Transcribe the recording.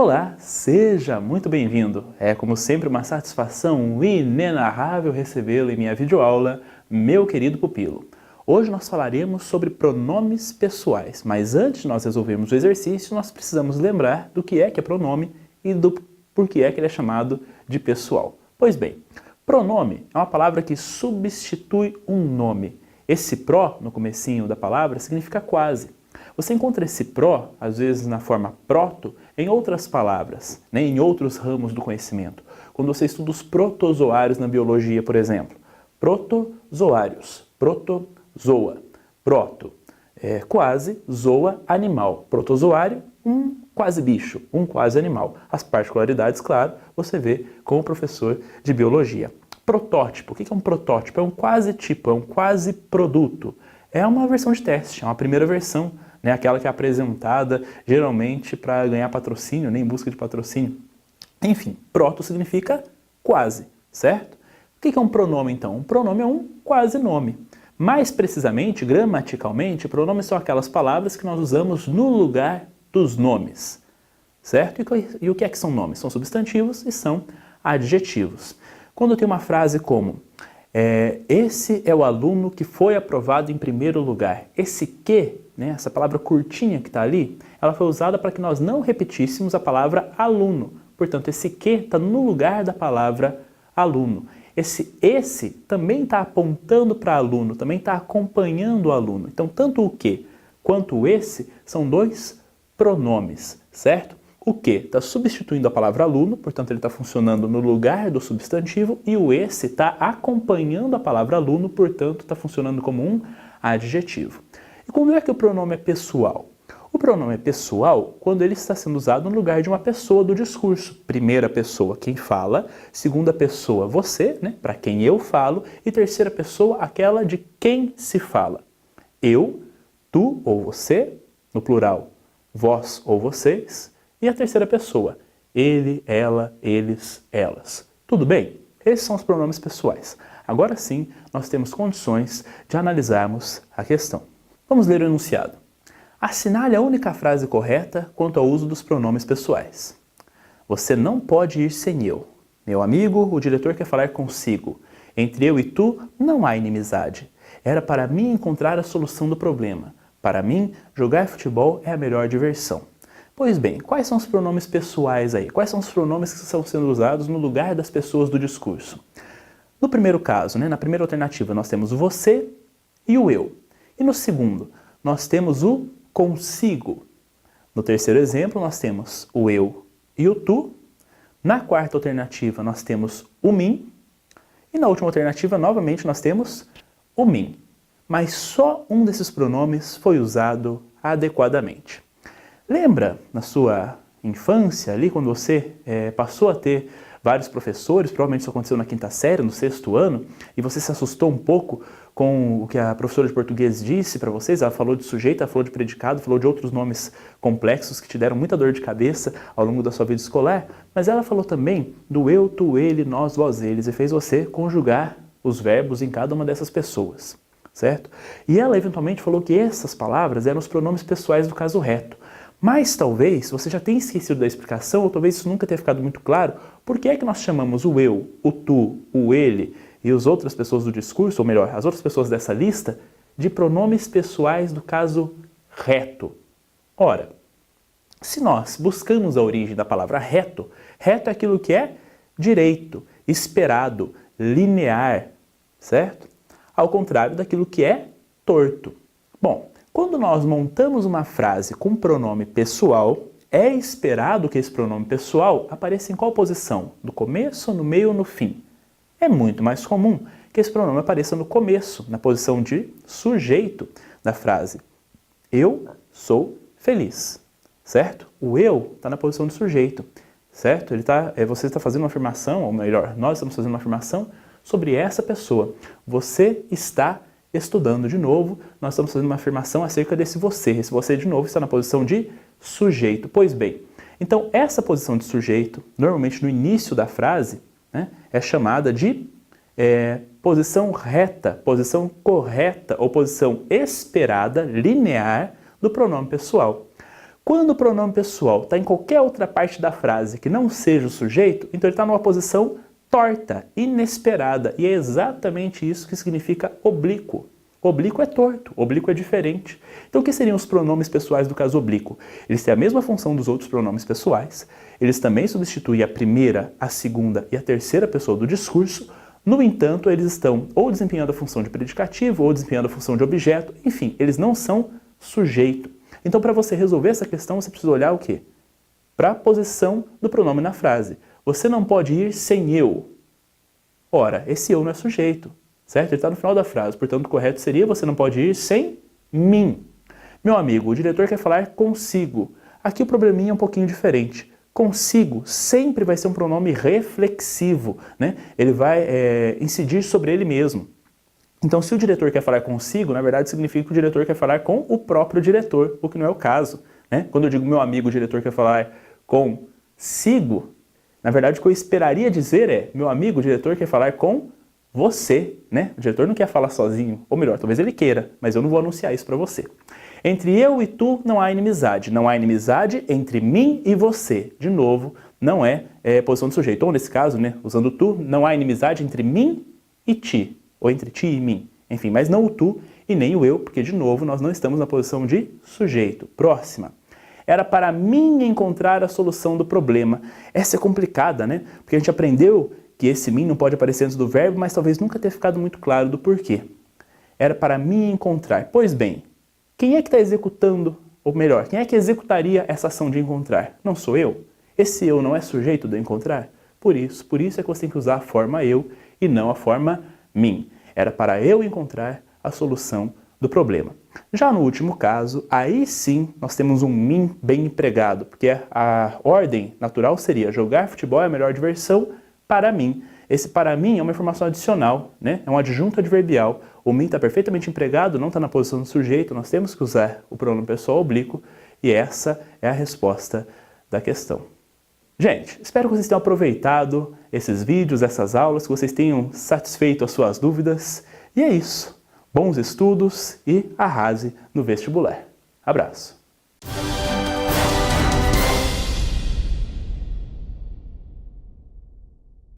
Olá, seja muito bem-vindo. É como sempre uma satisfação inenarrável recebê-lo em minha videoaula, meu querido pupilo. Hoje nós falaremos sobre pronomes pessoais, mas antes de nós resolvermos o exercício, nós precisamos lembrar do que é pronome e do porquê é que ele é chamado de pessoal. Pois bem, pronome é uma palavra que substitui um nome. Esse pró, no comecinho da palavra, significa quase. Você encontra esse pró, às vezes na forma proto, em outras palavras, em outros ramos do conhecimento. Quando você estuda os protozoários na biologia, por exemplo. Protozoários, protozoa, proto, quase, zoa, animal. Protozoário, um quase bicho, um quase animal. As particularidades, claro, você vê com o professor de biologia. Protótipo, o que é um protótipo? É um quase tipo, é um quase produto. É uma versão de teste, é uma primeira versão, aquela que é apresentada geralmente para ganhar patrocínio, em busca de patrocínio. Enfim, proto significa quase, certo? O que é um pronome então? Um pronome é um quase nome. Mais precisamente, gramaticalmente, pronomes são aquelas palavras que nós usamos no lugar dos nomes, certo? E o que são nomes? São substantivos e são adjetivos. Quando eu tenho uma frase como esse é o aluno que foi aprovado em primeiro lugar. Esse que, essa palavra curtinha que está ali, ela foi usada para que nós não repetíssemos a palavra aluno. Portanto, esse que está no lugar da palavra aluno. Esse também está apontando para aluno, também está acompanhando o aluno. Então, tanto o que quanto o esse são dois pronomes, certo? O que está substituindo a palavra aluno, portanto ele está funcionando no lugar do substantivo, e o esse está acompanhando a palavra aluno, portanto está funcionando como um adjetivo. E quando é que o pronome é pessoal? O pronome é pessoal quando ele está sendo usado no lugar de uma pessoa do discurso. Primeira pessoa, quem fala. Segunda pessoa, você, para quem eu falo. E terceira pessoa, aquela de quem se fala. Eu, tu ou você, no plural, vós ou vocês. E a terceira pessoa, ele, ela, eles, elas. Tudo bem? Esses são os pronomes pessoais. Agora sim, nós temos condições de analisarmos a questão. Vamos ler o enunciado. Assinale a única frase correta quanto ao uso dos pronomes pessoais. Você não pode ir sem eu. Meu amigo, o diretor quer falar consigo. Entre eu e tu não há inimizade. Era para mim encontrar a solução do problema. Para mim, jogar futebol é a melhor diversão. Pois bem, quais são os pronomes pessoais aí? Quais são os pronomes que estão sendo usados no lugar das pessoas do discurso? No primeiro caso, na primeira alternativa, nós temos o você e o eu. E no segundo, nós temos o consigo. No terceiro exemplo, nós temos o eu e o tu. Na quarta alternativa, nós temos o mim. E na última alternativa, novamente, nós temos o mim. Mas só um desses pronomes foi usado adequadamente. Lembra na sua infância, ali quando você passou a ter vários professores, provavelmente isso aconteceu na quinta série, no sexto ano, e você se assustou um pouco com o que a professora de português disse para vocês? Ela falou de sujeito, ela falou de predicado, falou de outros nomes complexos que te deram muita dor de cabeça ao longo da sua vida escolar, mas ela falou também do eu, tu, ele, nós, vós, eles, e fez você conjugar os verbos em cada uma dessas pessoas, certo? E ela eventualmente falou que essas palavras eram os pronomes pessoais do caso reto. Mas talvez você já tenha esquecido da explicação, ou talvez isso nunca tenha ficado muito claro, por que é que nós chamamos o eu, o tu, o ele e as outras pessoas do discurso, ou melhor, as outras pessoas dessa lista, de pronomes pessoais do caso reto. Ora, se nós buscamos a origem da palavra reto, reto é aquilo que é direito, esperado, linear, certo? Ao contrário daquilo que é torto. Bom, quando nós montamos uma frase com pronome pessoal, é esperado que esse pronome pessoal apareça em qual posição? No começo, no meio ou no fim? É muito mais comum que esse pronome apareça no começo, na posição de sujeito da frase. Eu sou feliz, certo? O eu está na posição de sujeito, certo? Você está fazendo uma afirmação, ou melhor, nós estamos fazendo uma afirmação sobre essa pessoa. Você está estudando de novo, nós estamos fazendo uma afirmação acerca desse você. Esse você, de novo, está na posição de sujeito. Pois bem, então essa posição de sujeito, normalmente no início da frase, é chamada de posição reta, posição correta ou posição esperada, linear, do pronome pessoal. Quando o pronome pessoal está em qualquer outra parte da frase que não seja o sujeito, então ele está numa posição torta, inesperada, e é exatamente isso que significa oblíquo. Oblíquo é torto, oblíquo é diferente. Então o que seriam os pronomes pessoais do caso oblíquo? Eles têm a mesma função dos outros pronomes pessoais, eles também substituem a primeira, a segunda e a terceira pessoa do discurso. No entanto, eles estão ou desempenhando a função de predicativo ou desempenhando a função de objeto, enfim, eles não são sujeito. Então para você resolver essa questão, você precisa olhar o quê? Para a posição do pronome na frase. Você não pode ir sem eu. Ora, esse eu não é sujeito. Certo? Ele está no final da frase, portanto o correto seria você não pode ir sem mim. Meu amigo, o diretor quer falar consigo. Aqui o probleminha é um pouquinho diferente. Consigo sempre vai ser um pronome reflexivo, né? Ele vai incidir sobre ele mesmo. Então se o diretor quer falar consigo, na verdade significa que o diretor quer falar com o próprio diretor, o que não é o caso, né? Quando eu digo meu amigo, o diretor quer falar consigo, na verdade o que eu esperaria dizer é meu amigo, o diretor quer falar com você, né? O diretor não quer falar sozinho, ou melhor, talvez ele queira, mas eu não vou anunciar isso para você. Entre eu e tu não há inimizade. Não há inimizade entre mim e você. De novo, não é posição de sujeito. Ou nesse caso, né, usando tu, não há inimizade entre mim e ti. Ou entre ti e mim. Enfim, mas não o tu e nem o eu, porque de novo nós não estamos na posição de sujeito. Próxima. Era para mim encontrar a solução do problema. Essa é complicada, né? Porque a gente aprendeu que esse mim não pode aparecer antes do verbo, mas talvez nunca tenha ficado muito claro do porquê. Era para mim encontrar. Pois bem, quem é que está executando, ou melhor, quem é que executaria essa ação de encontrar? Não sou eu? Esse eu não é sujeito de encontrar? Por isso é que você tem que usar a forma eu e não a forma mim. Era para eu encontrar a solução do problema. Já no último caso, aí sim nós temos um mim bem empregado, porque a ordem natural seria jogar futebol é a melhor diversão para mim. Esse para mim é uma informação adicional, né? É um adjunto adverbial. O mim está perfeitamente empregado, não está na posição do sujeito, nós temos que usar o pronome pessoal oblíquo e essa é a resposta da questão. Gente, espero que vocês tenham aproveitado esses vídeos, essas aulas, que vocês tenham satisfeito as suas dúvidas. E é isso. Bons estudos e arrase no vestibular. Abraço.